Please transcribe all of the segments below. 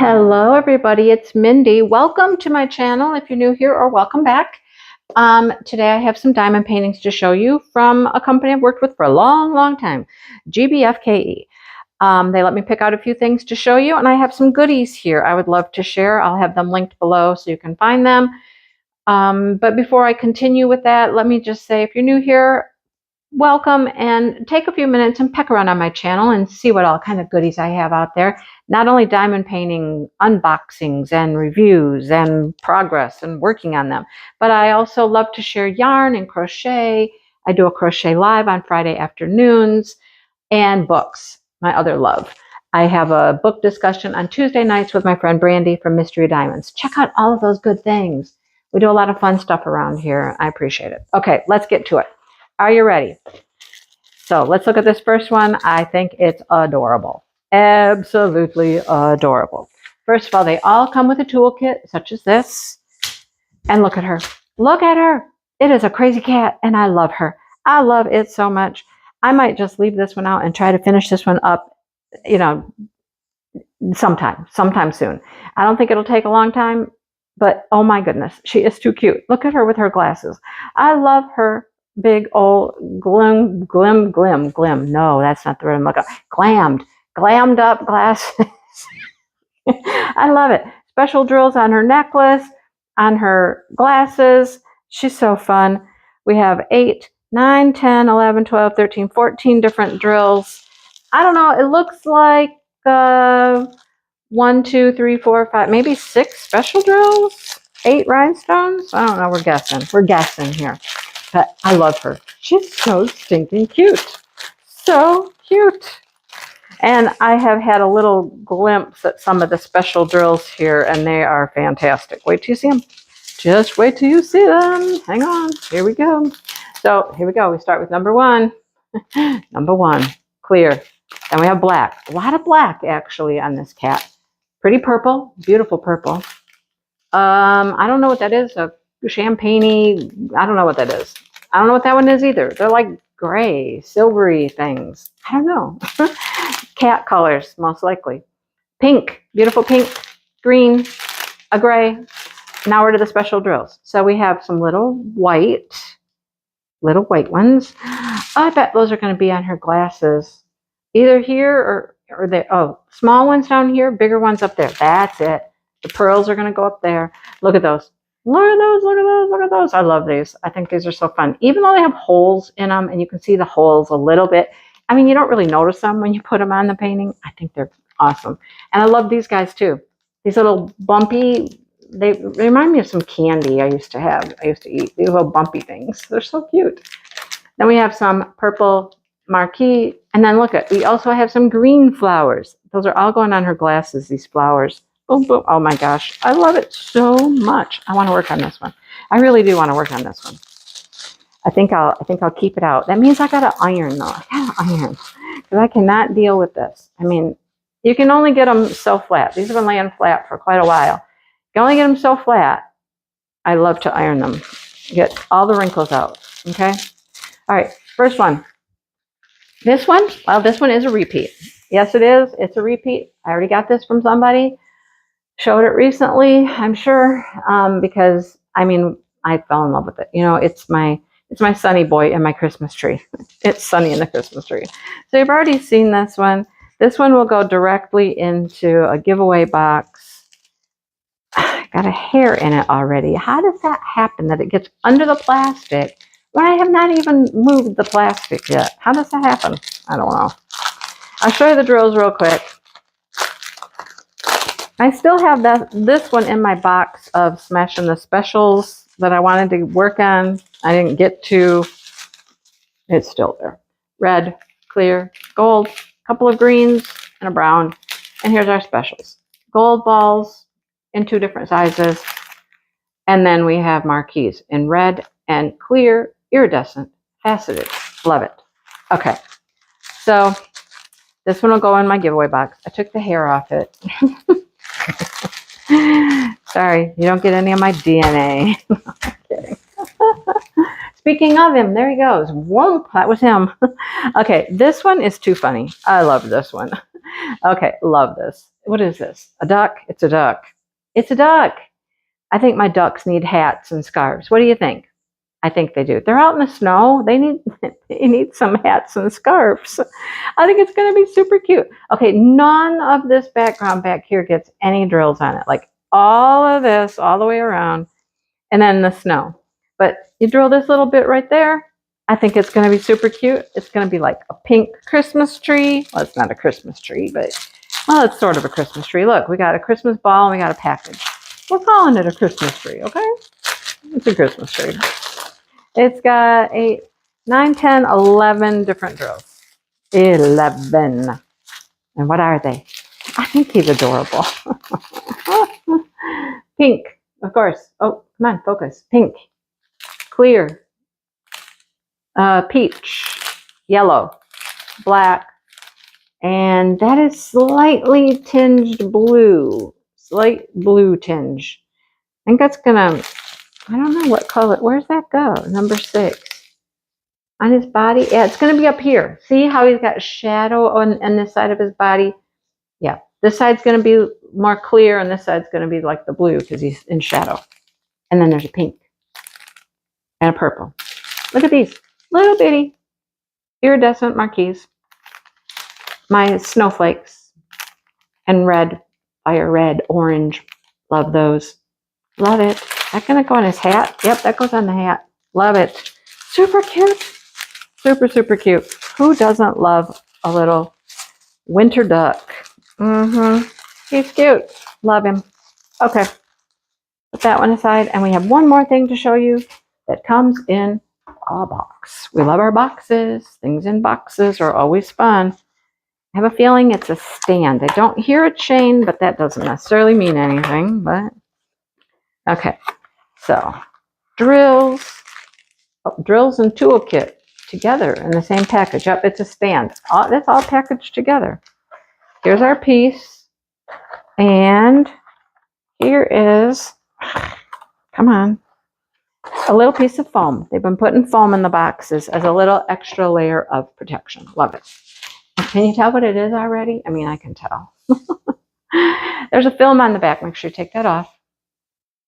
Hello everybody, it's Mindy. Welcome to my channel if you're new here, or welcome back. Today I have some diamond paintings to show you from a company I've worked with for a long time, GBFKE. They let me pick out a few things to show you, and I have some goodies here I would love to share. I'll have them linked below so you can find them. But before I continue with that, let me just say, if you're new here, welcome, and take a few minutes and peek around on my channel and see what all kind of goodies I have out there. Not only diamond painting unboxings and reviews and progress and working on them, but I also love to share yarn and crochet. I do a crochet live on Friday afternoons, and books, my other love. I have a book discussion on Tuesday nights with my friend Brandy from Mystery Diamonds. Check out all of those good things. We do a lot of fun stuff around here. I appreciate it. Okay, let's get to it. Are you ready? So let's look at this first one. I think it's adorable. Absolutely adorable. First of all, they all come with a toolkit such as this. And look at her. Look at her. It is a crazy cat, and I love her. I love it so much. I might just leave this one out and try to finish this one up, sometime soon. I don't think it'll take a long time, but oh my goodness, she is too cute. Look at her with her glasses. I love her big old glim. No, that's not the word I'm looking for. Glammed up glasses. I love it. Special drills on her necklace, on her glasses. She's so fun. We have 8, 9, 10, 11, 12, 13, 14 different drills. I don't know. It looks like 1, 2, 3, 4, 5, maybe 6 special drills, 8 rhinestones. I don't know. We're guessing. We're guessing here. But I love her. She's so stinking cute. So cute. And I have had a little glimpse at some of the special drills here, and they are fantastic. Wait till you see them. Just wait till you see them. Hang on. Here we go. So here we go. We start with number 1. Number 1, clear. Then we have black. A lot of black, actually, on this cat. Pretty purple. Beautiful purple. I don't know what that is. A champagne-y. I don't know what that is. I don't know what that one is either. They're like gray, silvery things. I don't know. Cat colors, most likely. Pink, beautiful pink, green, a gray. Now we're to the special drills. So we have some little white ones. I bet those are going to be on her glasses. Either here or there. Oh, small ones down here, bigger ones up there. That's it. The pearls are going to go up there. Look at those. Look at those, look at those, look at those. I love these. I think these are so fun. Even though they have holes in them, and you can see the holes a little bit. I mean, you don't really notice them when you put them on the painting. I think they're awesome. And I love these guys too. These little bumpy, they remind me of some candy I used to have. I used to eat these little bumpy things. They're so cute. Then we have some purple marquee. And then look at, we also have some green flowers. Those are all going on her glasses, these flowers. Boom, boom. Oh my gosh. I love it so much. I want to work on this one. I really do want to work on this one. I think I'll keep it out. That means I got to iron though. I got to iron because I cannot deal with this. I mean, you can only get them so flat. These have been laying flat for quite a while. You can only get them so flat. I love to iron them. Get all the wrinkles out. Okay. All right. First one. This one. Well, this one is a repeat. Yes, it is. It's a repeat. I already got this from somebody. Showed it recently, I'm sure, because I mean, I fell in love with it. You know, it's my sunny boy in my Christmas tree. It's sunny in the Christmas tree. So you've already seen this one. This one will go directly into a giveaway box. Got a hair in it already. How does that happen that it gets under the plastic when I have not even moved the plastic yet? How does that happen? I don't know. I'll show you the drills real quick. I still have this one in my box of Smashing the Specials that I wanted to work on. I didn't get to. It's still there. Red, clear, gold, a couple of greens, and a brown. And here's our specials. Gold balls in 2 different sizes. And then we have marquees in red and clear, iridescent, faceted. Love it. Okay. So this one will go in my giveaway box. I took the hair off it. Sorry, you don't get any of my DNA. I'm kidding. Speaking of him, there he goes. Whoa, that was him. Okay, this one is too funny. I love this one. Okay, love this. What is this? A duck? It's a duck. It's a duck. I think my ducks need hats and scarves. What do you think? I think they do. They're out in the snow. They need some hats and scarves. I think it's going to be super cute. Okay, none of this background back here gets any drills on it. Like all of this all the way around and then the snow. But you drill this little bit right there. I think it's going to be super cute. It's going to be like a pink Christmas tree. Well, it's not a Christmas tree, but well, it's sort of a Christmas tree. Look, we got a Christmas ball and we got a package. We're calling it a Christmas tree, okay? It's a Christmas tree. It's got 8, 9, 10, 11 different drills. 11. And what are they? I think he's adorable. Pink, of course. Oh, come on, focus. Pink, clear, peach, yellow, black, and that is slightly tinged blue. Slight blue tinge. I think that's gonna, I don't know what color. Where's that go? Number 6. On his body? Yeah, it's going to be up here. See how he's got shadow on this side of his body? Yeah, this side's going to be more clear and this side's going to be like the blue because he's in shadow. And then there's a pink and a purple. Look at these little bitty iridescent marquees. My snowflakes and red, fire red, orange. Love those. Love it. That gonna go on his hat? Yep, that goes on the hat. Love it. Super cute. Super, super cute. Who doesn't love a little winter duck? He's cute. Love him. Okay. Put that one aside. And we have one more thing to show you that comes in a box. We love our boxes. Things in boxes are always fun. I have a feeling it's a stand. I don't hear a chain, but that doesn't necessarily mean anything. But okay. So, drills and toolkit together in the same package. Yep, it's a stand. It's all packaged together. Here's our piece. And here is, come on, a little piece of foam. They've been putting foam in the boxes as a little extra layer of protection. Love it. Can you tell what it is already? I mean, I can tell. There's a film on the back. Make sure you take that off.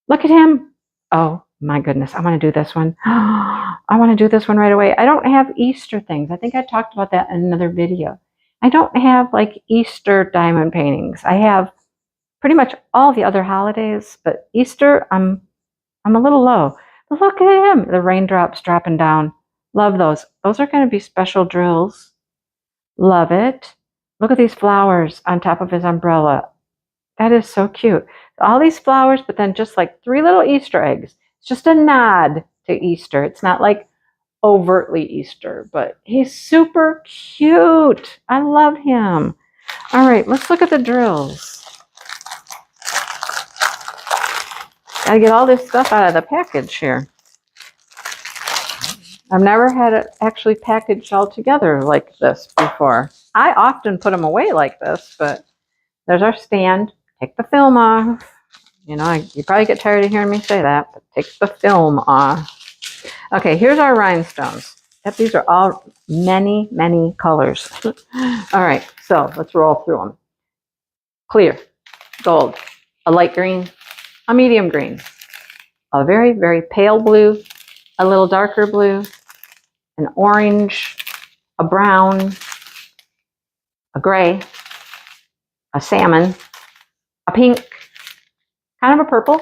Look at him. Oh my goodness. I want to do this one. I want to do this one right away. I don't have Easter things. I think I talked about that in another video. I don't have like Easter diamond paintings. I have pretty much all the other holidays, but Easter, I'm a little low. But look at him. The raindrops dropping down. Love those. Those are going to be special drills. Love it. Look at these flowers on top of his umbrella. That is so cute. All these flowers, but then just like 3 little Easter eggs. It's just a nod to Easter. It's not like overtly Easter, but he's super cute. I love him. All right, let's look at the drills. Gotta get all this stuff out of the package here. I've never had it actually packaged all together like this before. I often put them away like this, but there's our stand. Take the film off. You know, you probably get tired of hearing me say that, but take the film off. Okay, here's our rhinestones. Yep, these are all many, many colors. All right, so let's roll through them. Clear, gold, a light green, a medium green, a very, very pale blue, a little darker blue, an orange, a brown, a gray, a salmon, a pink, kind of a purple,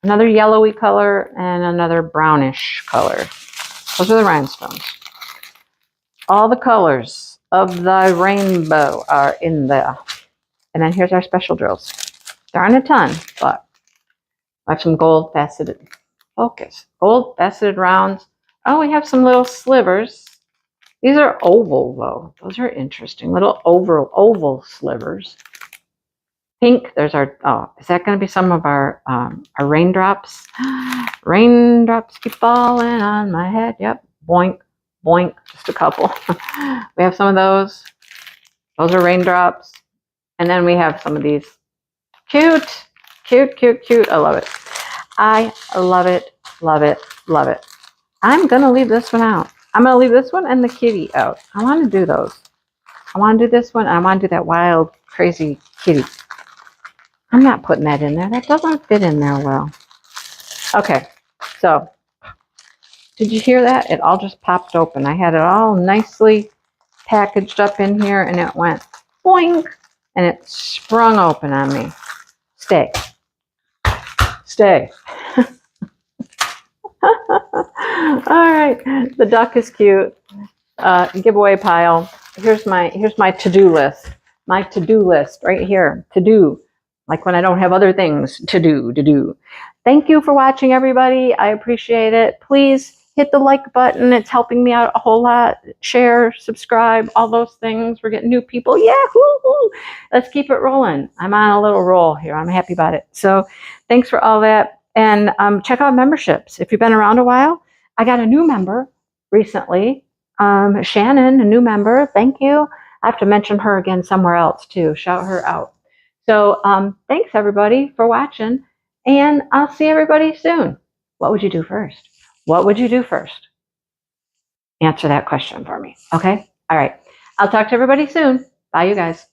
another yellowy color, and another brownish color. Those are the rhinestones. All the colors of the rainbow are in there. And then here's our special drills. There aren't a ton, but I have some gold faceted, focus, gold faceted rounds. Oh, we have some little slivers. These are oval though. Those are interesting, little oval slivers. Pink, there's our, oh, is that going to be some of our raindrops? Raindrops keep falling on my head. Yep, boink, boink, just a couple. We have some of those. Those are raindrops. And then we have some of these. Cute, cute, cute, cute. I love it. I love it, love it, love it. I'm going to leave this one out. I'm going to leave this one and the kitty out. I want to do those. I want to do this one. I want to do that wild, crazy kitty. I'm not putting that in there. That doesn't fit in there well. Okay, so did you hear that? It all just popped open. I had it all nicely packaged up in here, and it went boing, and it sprung open on me. Stay. Stay. All right, the duck is cute. Giveaway pile. Here's my to-do list. My to-do list right here. To do, like when I don't have other things to do. Thank you for watching, everybody. I appreciate it. Please hit the like button. It's helping me out a whole lot. Share, subscribe, all those things. We're getting new people. Yahoo! Let's keep it rolling. I'm on a little roll here. I'm happy about it. So thanks for all that. And check out memberships. If you've been around a while, I got a new member recently. Shannon, a new member. Thank you. I have to mention her again somewhere else too. Shout her out. So thanks everybody for watching, and I'll see everybody soon. What would you do first? What would you do first? Answer that question for me. Okay? All right. I'll talk to everybody soon. Bye, you guys.